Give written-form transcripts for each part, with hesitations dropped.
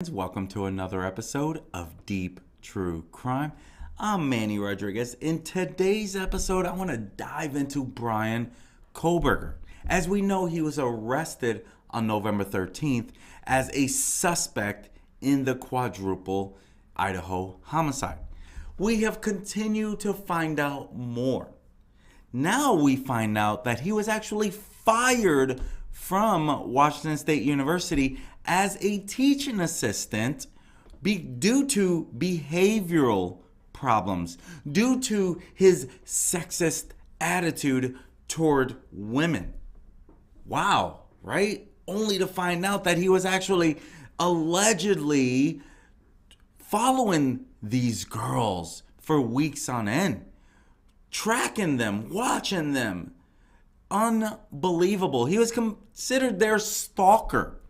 Welcome to another episode of Deep True Crime. I'm Manny Rodriguez. In today's episode, I want to dive into Bryan Kohberger. As we know, he was arrested on November 13th as a suspect in the quadruple Idaho homicide. We have continued to find out more. Now we find out that he was actually fired from Washington State University as a teaching assistant due to behavioral problems, due to his sexist attitude toward women. Wow, right? Only to find out that he was actually allegedly following these girls for weeks on end, tracking them, watching them. Unbelievable. He was considered their stalker,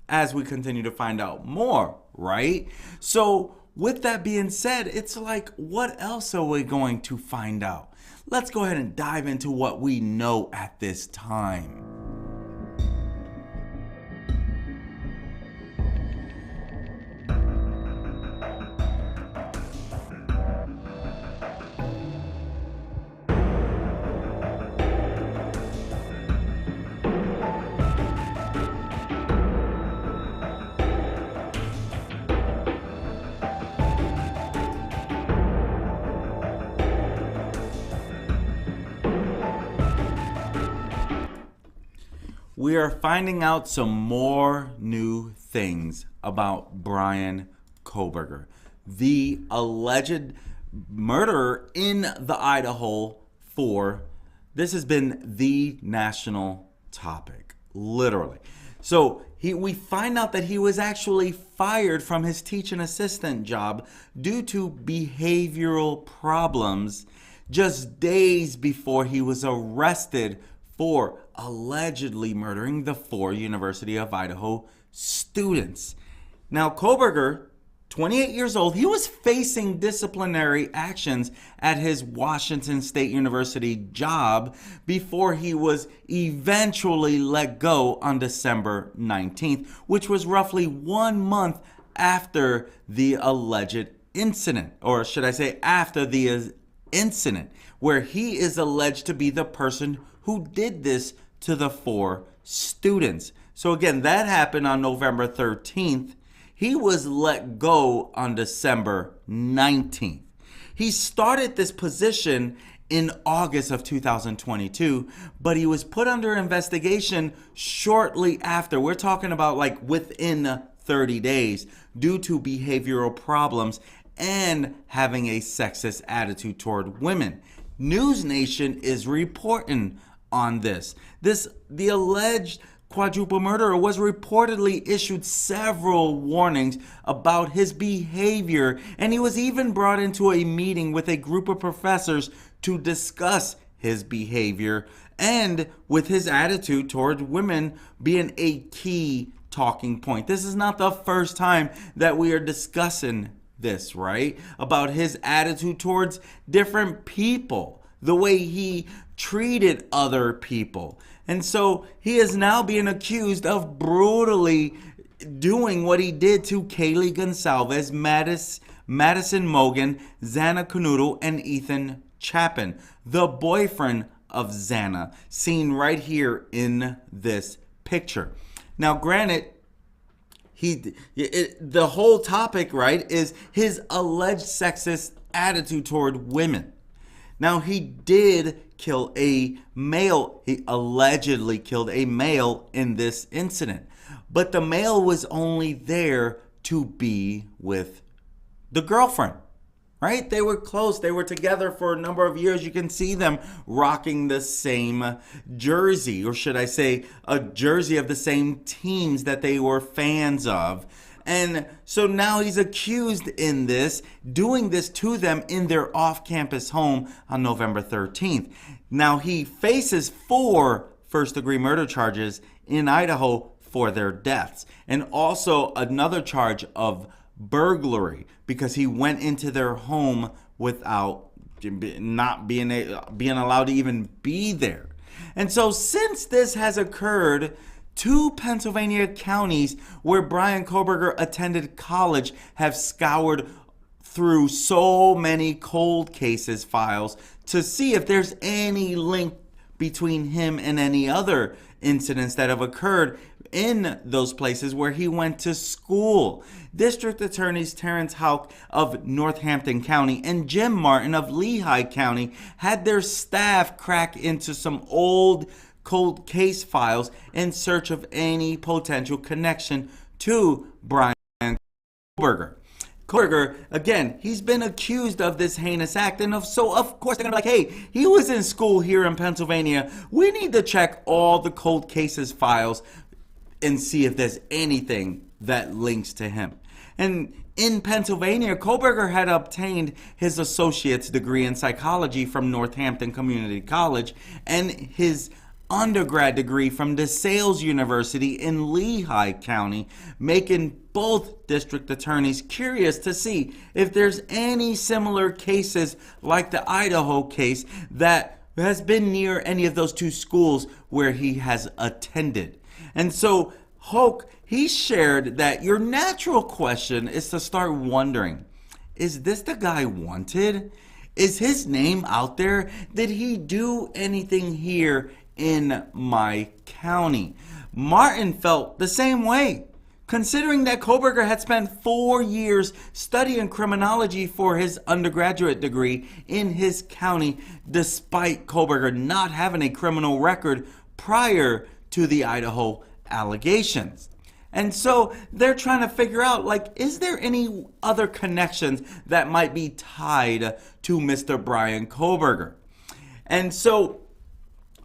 as we continue to find out more, right? So with that being said, it's like, what else are we going to find out? Let's go ahead and dive into what we know at this time. We are finding out some more new things about Bryan Kohberger, the alleged murderer in the Idaho 4. This has been the national topic, literally. So we find out that he was actually fired from his teaching assistant job due to behavioral problems just days before he was arrested for allegedly murdering the 4 University of Idaho students. Now, Kohberger, 28 years old, he was facing disciplinary actions at his Washington State University job before he was eventually let go on December 19th, which was roughly 1 month after the alleged incident, or should I say after the incident, where he is alleged to be the person who did this to the 4 students. So again, that happened on November 13th. He was let go on December 19th. He started this position in August of 2022, but he was put under investigation shortly after. We're talking about like within 30 days due to behavioral problems and having a sexist attitude toward women. NewsNation is reporting on this. The alleged quadruple murderer was reportedly issued several warnings about his behavior, and he was even brought into a meeting with a group of professors to discuss his behavior and with his attitude toward women being a key talking point. This is not the first time that we are discussing this, right? About his attitude towards different people, the way he treated other people. And so he is now being accused of brutally doing what he did to Kaylee Gonsalves, Madison Mogan, Xana Canuto, and Ethan Chapin, the boyfriend of Xana, seen right here in this picture. Now, granted, the whole topic, right, is his alleged sexist attitude toward women. Now, he did kill a male. He allegedly killed a male in this incident. But the male was only there to be with the girlfriend, right? They were close. They were together for a number of years. You can see them rocking the same jersey, or should I say a jersey of the same teams that they were fans of. And so now he's accused in this, doing this to them in their off-campus home on November 13th. Now he faces 4 first-degree murder charges in Idaho for their deaths, and also another charge of burglary because he went into their home without not being allowed to even be there. And so since this has occurred Two Pennsylvania counties where Bryan Kohberger attended college have scoured through so many cold cases files to see if there's any link between him and any other incidents that have occurred in those places where he went to school. District Attorneys Terrence Houck of Northampton County and Jim Martin of Lehigh County had their staff crack into some old cold case files in search of any potential connection to Bryan Kohberger. Kohberger, again, he's been accused of this heinous act, and so of course they're gonna be like, hey, he was in school here in Pennsylvania. We need to check all the cold cases files and see if there's anything that links to him. And in Pennsylvania, Kohberger had obtained his associate's degree in psychology from Northampton Community College and his undergrad degree from DeSales University in Lehigh County, making both district attorneys curious to see if there's any similar cases like the Idaho case that has been near any of those two schools where he has attended. And so Hoke, he shared that your natural question is to start wondering, is this the guy wanted? Is his name out there? Did he do anything here in my county? Martin felt the same way, considering that Kohberger had spent 4 years studying criminology for his undergraduate degree in his county, despite Kohberger not having a criminal record prior to the Idaho allegations. And so they're trying to figure out, like, is there any other connections that might be tied to Mr. Bryan Kohberger? And so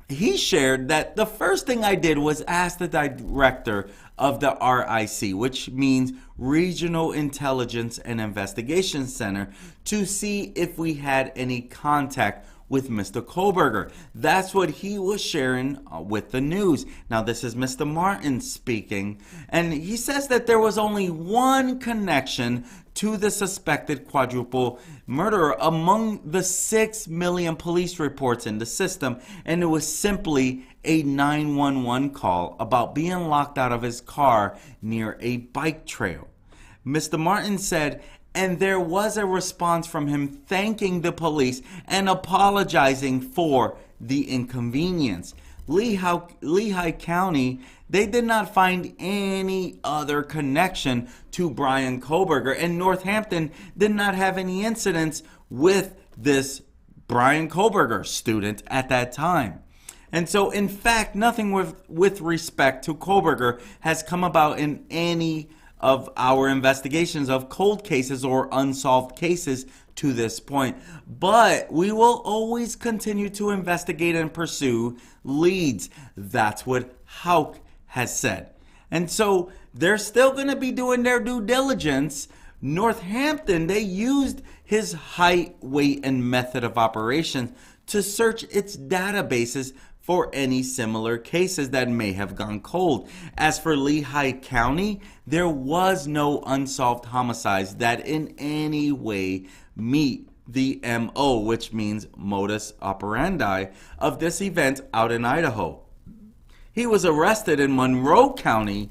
he shared that the first thing I did was ask the director of the RIC, which means Regional Intelligence and Investigation Center, to see if we had any contact with Mr. Kohberger. That's what he was sharing with the news. Now, this is Mr. Martin speaking, and he says that there was only one connection to the suspected quadruple murderer among the 6 million police reports in the system, and it was simply a 911 call about being locked out of his car near a bike trail. Mr. Martin said, and there was a response from him thanking the police and apologizing for the inconvenience. Lehigh County, they did not find any other connection to Bryan Kohberger, and Northampton did not have any incidents with this Bryan Kohberger student at that time. And so, in fact, nothing with respect to Kohberger has come about in any of our investigations of cold cases or unsolved cases to this point. But we will always continue to investigate and pursue leads. That's what Houck has said. And so they're still going to be doing their due diligence. Northampton, they used his height, weight, and method of operation to search its databases for any similar cases that may have gone cold. As for Lehigh County, there was no unsolved homicides that in any way meet the MO, which means modus operandi, of this event out in Idaho. He was arrested in Monroe County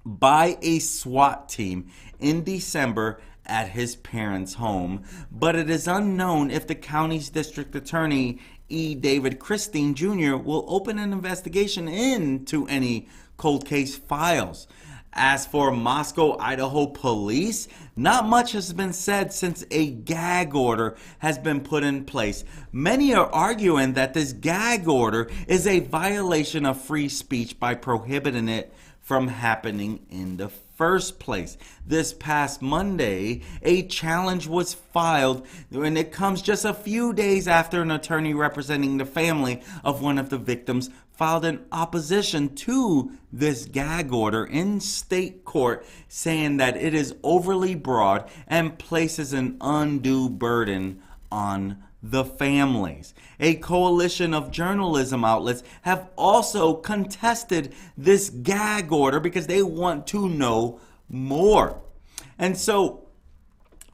by a SWAT team in December at his parents' home, but it is unknown if the county's district attorney E. David Christine Jr. will open an investigation into any cold case files. As for Moscow, Idaho police, not much has been said since a gag order has been put in place. Many are arguing that this gag order is a violation of free speech by prohibiting it from happening in the first place. This past Monday, a challenge was filed, and it comes just a few days after an attorney representing the family of one of the victims filed an opposition to this gag order in state court, saying that it is overly broad and places an undue burden on the families. A coalition of journalism outlets have also contested this gag order because they want to know more. And so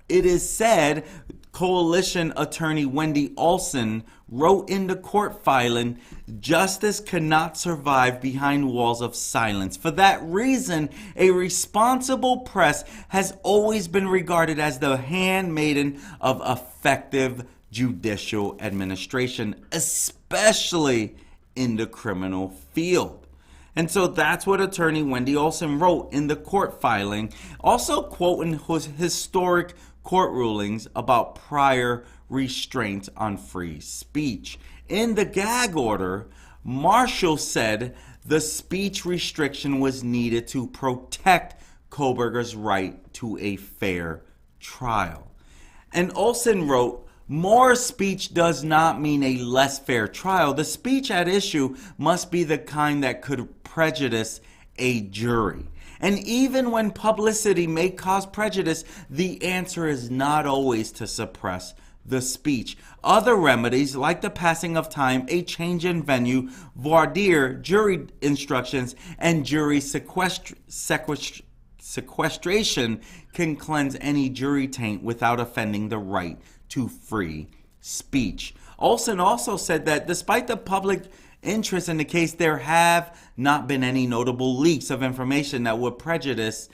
it is said coalition attorney Wendy Olson wrote in the court filing, "Justice cannot survive behind walls of silence. For that reason, a responsible press has always been regarded as the handmaiden of effective judicial administration, especially in the criminal field." And so that's what attorney Wendy Olson wrote in the court filing, also quoting his historic court rulings about prior restraints on free speech. In the gag order, Marshall said the speech restriction was needed to protect Kohberger's right to a fair trial. And Olson wrote, "More speech does not mean a less fair trial. The speech at issue must be the kind that could prejudice a jury. And even when publicity may cause prejudice, the answer is not always to suppress the speech. Other remedies, like the passing of time, a change in venue, voir dire, jury instructions, and jury sequestration can cleanse any jury taint without offending the right to free speech." Olson also said that despite the public interest in the case, there have not been any notable leaks of information that would prejudice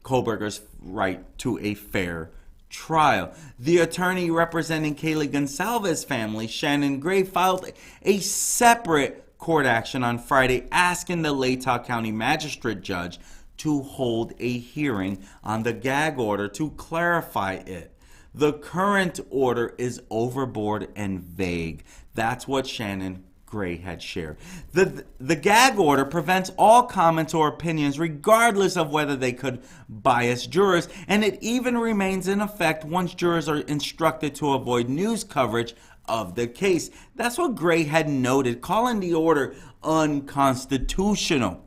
Kohberger's right to a fair trial. The attorney representing Kaylee Gonsalves' family, Shannon Gray, filed a separate court action on Friday asking the Latah County Magistrate Judge to hold a hearing on the gag order to clarify it. The current order is overboard and vague. That's what Shannon Gray had shared. The gag order prevents all comments or opinions regardless of whether they could bias jurors, and it even remains in effect once jurors are instructed to avoid news coverage of the case. That's what Gray had noted, calling the order unconstitutional.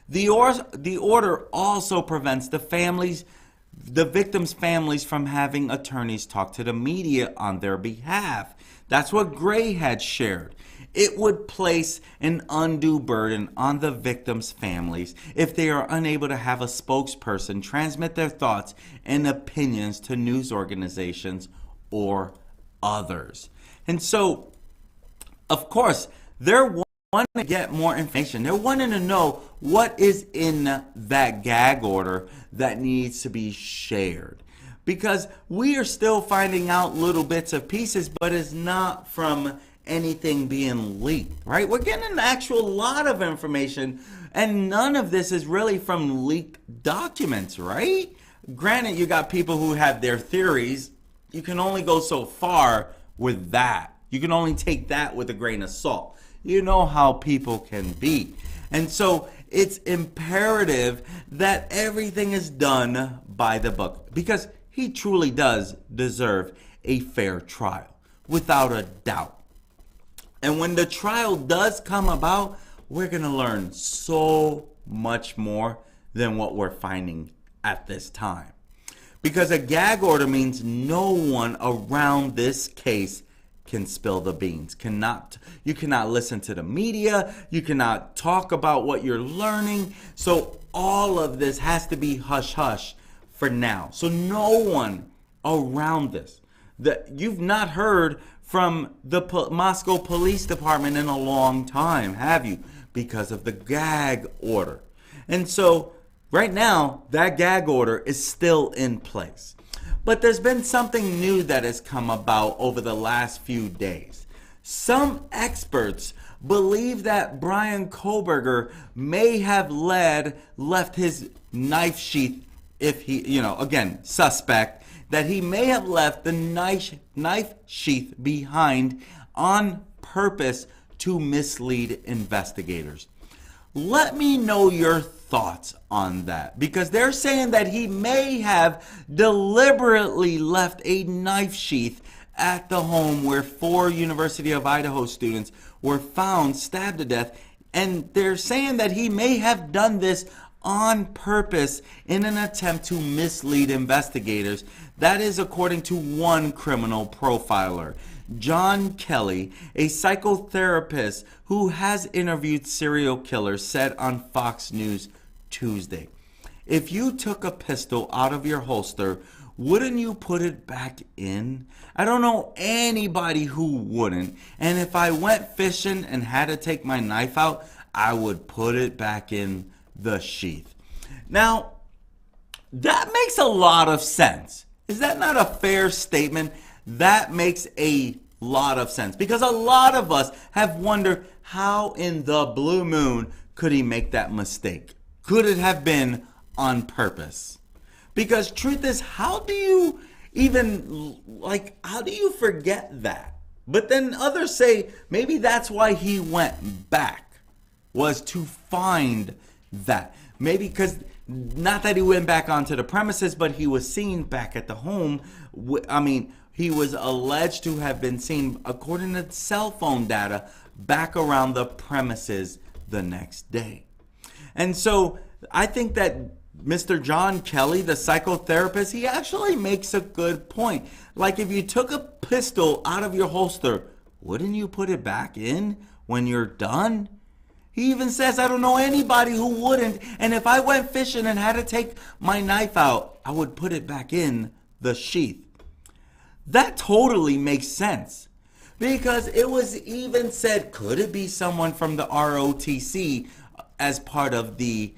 The order also prevents the victims' families from having attorneys talk to the media on their behalf. That's what Gray had shared. It would place an undue burden on the victims' families if they are unable to have a spokesperson transmit their thoughts and opinions to news organizations or others. And so, of course, they're wanting to get more information. They're wanting to know what is in that gag order that needs to be shared. Because we are still finding out little bits of pieces, but it's not from anything being leaked, right? We're getting an actual lot of information, and none of this is really from leaked documents, right? Granted, you got people who have their theories. You can only go so far with that. You can only take that with a grain of salt. You know how people can be. And so it's imperative that everything is done by the book, because he truly does deserve a fair trial, without a doubt. And when the trial does come about, we're going to learn so much more than what we're finding at this time. Because a gag order means no one around this case can spill the beans. You cannot listen to the media. You cannot talk about what you're learning. So all of this has to be hush-hush for now. So no one around this. You've not heard from the Moscow Police Department in a long time, have you? Because of the gag order. And so right now, that gag order is still in place. But there's been something new that has come about over the last few days. Some experts believe that Bryan Kohberger may have left his knife sheath, if he, again, suspect, that he may have left the knife sheath behind on purpose to mislead investigators. Let me know your thoughts on that, because they're saying that he may have deliberately left a knife sheath at the home where 4 University of Idaho students were found stabbed to death, and they're saying that he may have done this on purpose in an attempt to mislead investigators. That is according to one criminal profiler. John Kelly, a psychotherapist who has interviewed serial killers, said on Fox News Tuesday, "If you took a pistol out of your holster, wouldn't you put it back in? I don't know anybody who wouldn't. And if I went fishing and had to take my knife out, I would put it back in the sheath. Now, that makes a lot of sense. Is that not a fair statement? That makes a lot of sense, because a lot of us have wondered, how in the blue moon could he make that mistake? Could it have been on purpose? Because truth is, how do you forget that? But then others say maybe that's why he went back, was to find that. Maybe because, not that he went back onto the premises, but he was seen back at the home. He was alleged to have been seen, according to cell phone data, back around the premises the next day. And so I think that Mr. John Kelly, the psychotherapist, he actually makes a good point. Like, if you took a pistol out of your holster, wouldn't you put it back in when you're done? He even says, I don't know anybody who wouldn't. And if I went fishing and had to take my knife out, I would put it back in the sheath. That totally makes sense, because it was even said, could it be someone from the ROTC as part of the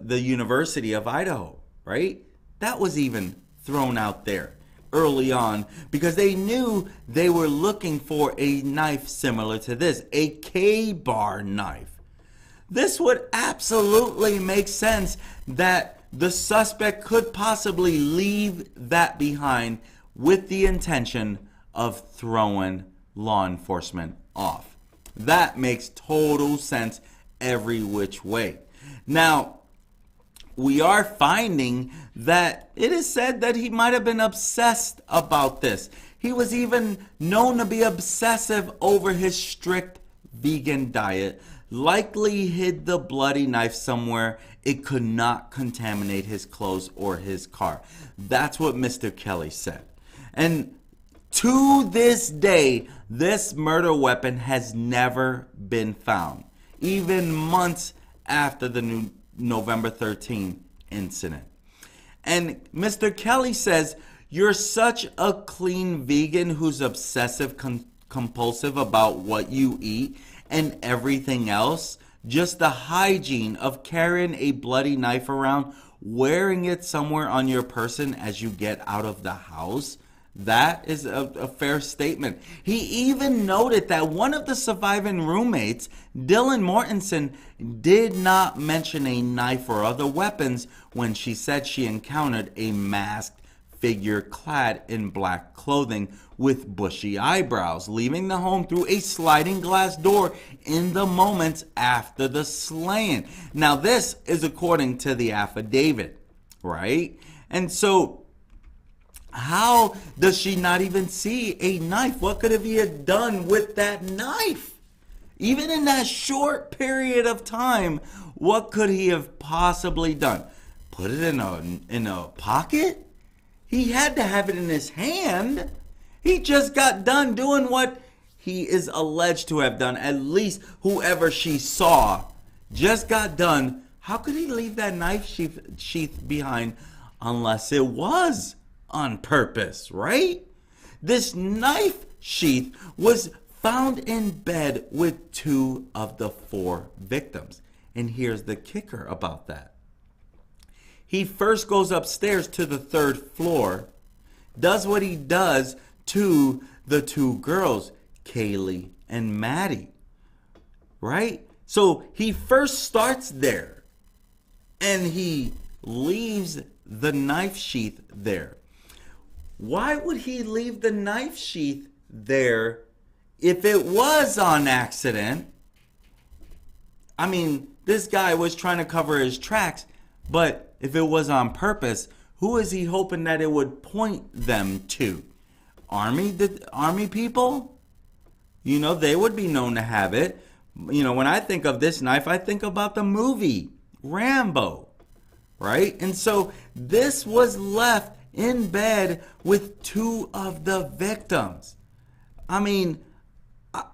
University of Idaho, right? That was even thrown out there early on, because they knew they were looking for a knife similar to this, a K-bar knife. This would absolutely make sense that the suspect could possibly leave that behind with the intention of throwing law enforcement off. That makes total sense every which way. Now, we are finding that it is said that he might have been obsessed about this. He was even known to be obsessive over his strict vegan diet, likely hid the bloody knife somewhere it could not contaminate his clothes or his car. That's what Mr. Kelly said. And to this day, this murder weapon has never been found, even months after the November 13 incident. And Mr. Kelly says, you're such a clean vegan who's obsessive compulsive about what you eat and everything else. Just the hygiene of carrying a bloody knife around, wearing it somewhere on your person as you get out of the house. That is a fair statement. He even noted that one of the surviving roommates, Dylan Mortensen, did not mention a knife or other weapons when she said she encountered a masked figure clad in black clothing with bushy eyebrows, leaving the home through a sliding glass door in the moments after the slaying. Now, this is according to the affidavit, right? And so, how does she not even see a knife? What could he have done with that knife? Even in that short period of time, what could he have possibly done? Put it in a pocket? He had to have it in his hand. He just got done doing what he is alleged to have done. At least whoever she saw just got done. How could he leave that knife sheath behind unless it was on purpose, right? This knife sheath was found in bed with 2 of the 4 victims. And here's the kicker about that. He first goes upstairs to the 3rd floor, does what he does to the 2 girls, Kaylee and Maddie, right? So he first starts there and he leaves the knife sheath there. Why would he leave the knife sheath there if it was on accident? I mean, this guy was trying to cover his tracks, but if it was on purpose, who is he hoping that it would point them to? The army people? You know, they would be known to have it. You know, when I think of this knife, I think about the movie Rambo, right? And so this was left in bed with 2 of the victims. I mean,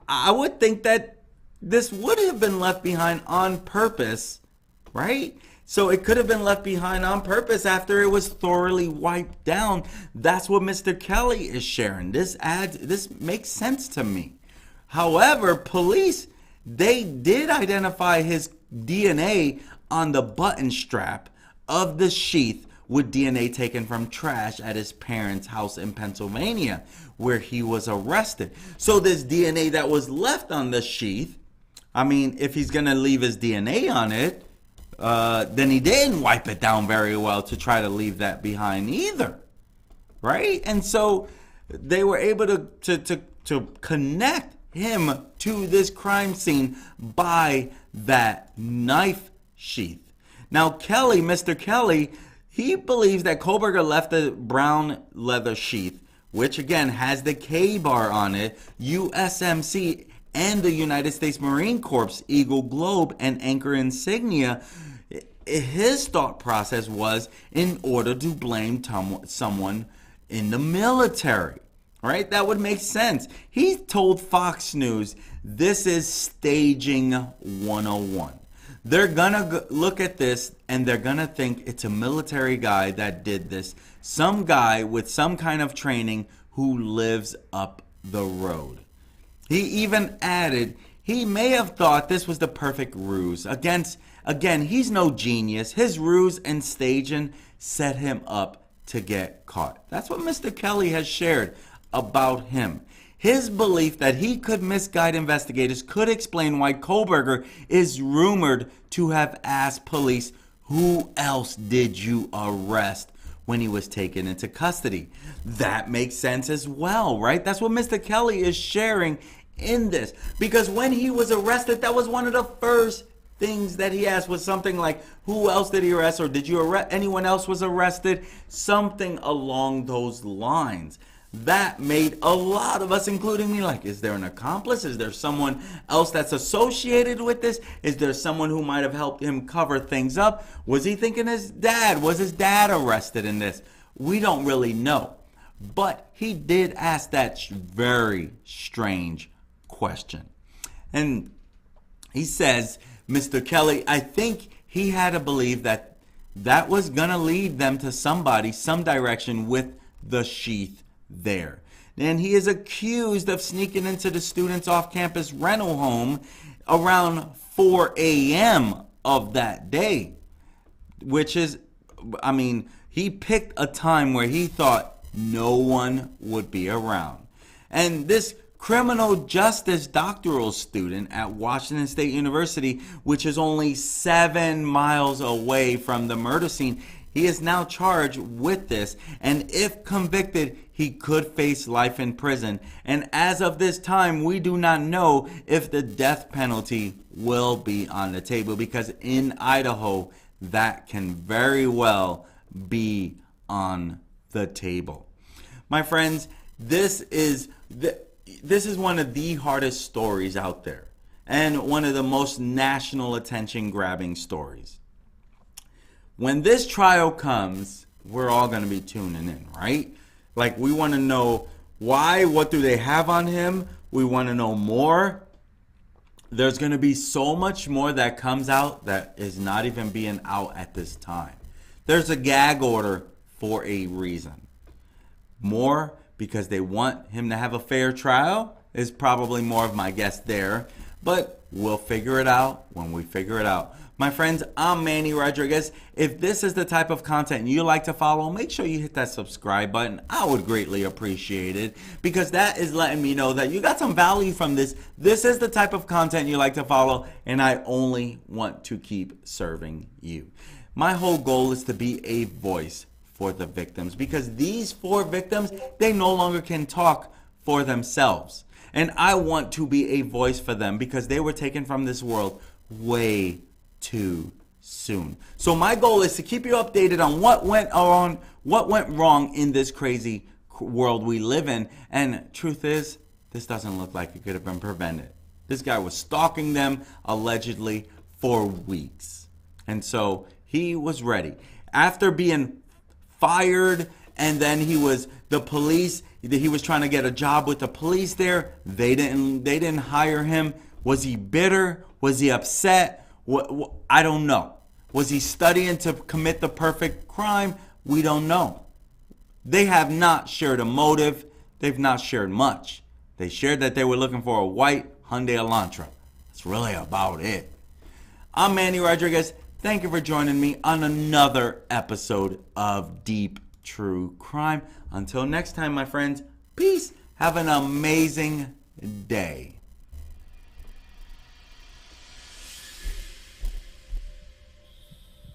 I would think that this would have been left behind on purpose, right? So it could have been left behind on purpose after it was thoroughly wiped down. That's what Mr. Kelly is sharing. This makes sense to me. However, police, they did identify his DNA on the button strap of the sheath with DNA taken from trash at his parents' house in Pennsylvania, where he was arrested. So this DNA that was left on the sheath, I mean, if he's going to leave his DNA on it, then he didn't wipe it down very well to try to leave that behind either, right? And so they were able to connect him to this crime scene by that knife sheath. Now Kelly, Mr. Kelly, he believes that Kohberger left the brown leather sheath, which again has the K bar on it, USMC, and the United States Marine Corps Eagle Globe and anchor insignia. His thought process was in order to blame someone in the military, right? That would make sense. He told Fox News, this is staging 101. They're gonna look at this and they're gonna think it's a military guy that did this. Some guy with some kind of training who lives up the road. He even added, he may have thought this was the perfect ruse. Again, he's no genius. His ruse and staging set him up to get caught. That's what Mr. Kelly has shared about him. His belief that he could misguide investigators could explain why Kohberger is rumored to have asked police, who else did you arrest when he was taken into custody? That makes sense as well, right? That's what Mr. Kelly is sharing in this. Because when he was arrested, that was one of the first things that he asked, was something like, who else did he arrest, or did you arrest anyone else was arrested? Something along those lines. That made a lot of us, including me, like, is there an accomplice? Is there someone else that's associated with this? Is there someone who might have helped him cover things up? Was he thinking his dad? Was his dad arrested in this? We don't really know. But he did ask that very strange question. And he says, Mr. Kelly, I think he had to believe that that was going to lead them to somebody, some direction with the sheath there. And he is accused of sneaking into the students' off-campus rental home around 4 a.m. of that day, which is, I mean, he picked a time where he thought no one would be around. And this criminal justice doctoral student at Washington State University, which is only 7 miles away from the murder scene, he is now charged with this, and if convicted, he could face life in prison. And as of this time, we do not know if the death penalty will be on the table, because in Idaho, that can very well be on the table. My friends, this is one of the hardest stories out there, and one of the most national attention grabbing stories. When this trial comes, we're all going to be tuning in, right? Like, we want to know why, what do they have on him? We want to know more. There's going to be so much more that comes out that is not even being out at this time. There's a gag order for a reason. More because they want him to have a fair trial is probably more of my guess there. But we'll figure it out when we figure it out. My friends, I'm Manny Rodriguez. If this is the type of content you like to follow, make sure you hit that subscribe button. I would greatly appreciate it, because that is letting me know that you got some value from this. This is the type of content you like to follow, and I only want to keep serving you. My whole goal is to be a voice for the victims, because these 4 victims, they no longer can talk for themselves. And I want to be a voice for them, because they were taken from this world way too soon. So my goal is to keep you updated on what went wrong in this crazy world we live in. And truth is, this doesn't look like it could have been prevented. This guy was stalking them allegedly for weeks. And so he was ready. After being fired, and then he was trying to get a job with the police there. They didn't hire him. Was he bitter? Was he upset? I don't know. Was he studying to commit the perfect crime? We don't know. They have not shared a motive. They've not shared much. They shared that they were looking for a white Hyundai Elantra. That's really about it. I'm Manny Rodriguez. Thank you for joining me on another episode of Deep True Crime. Until next time, my friends, peace. Have an amazing day.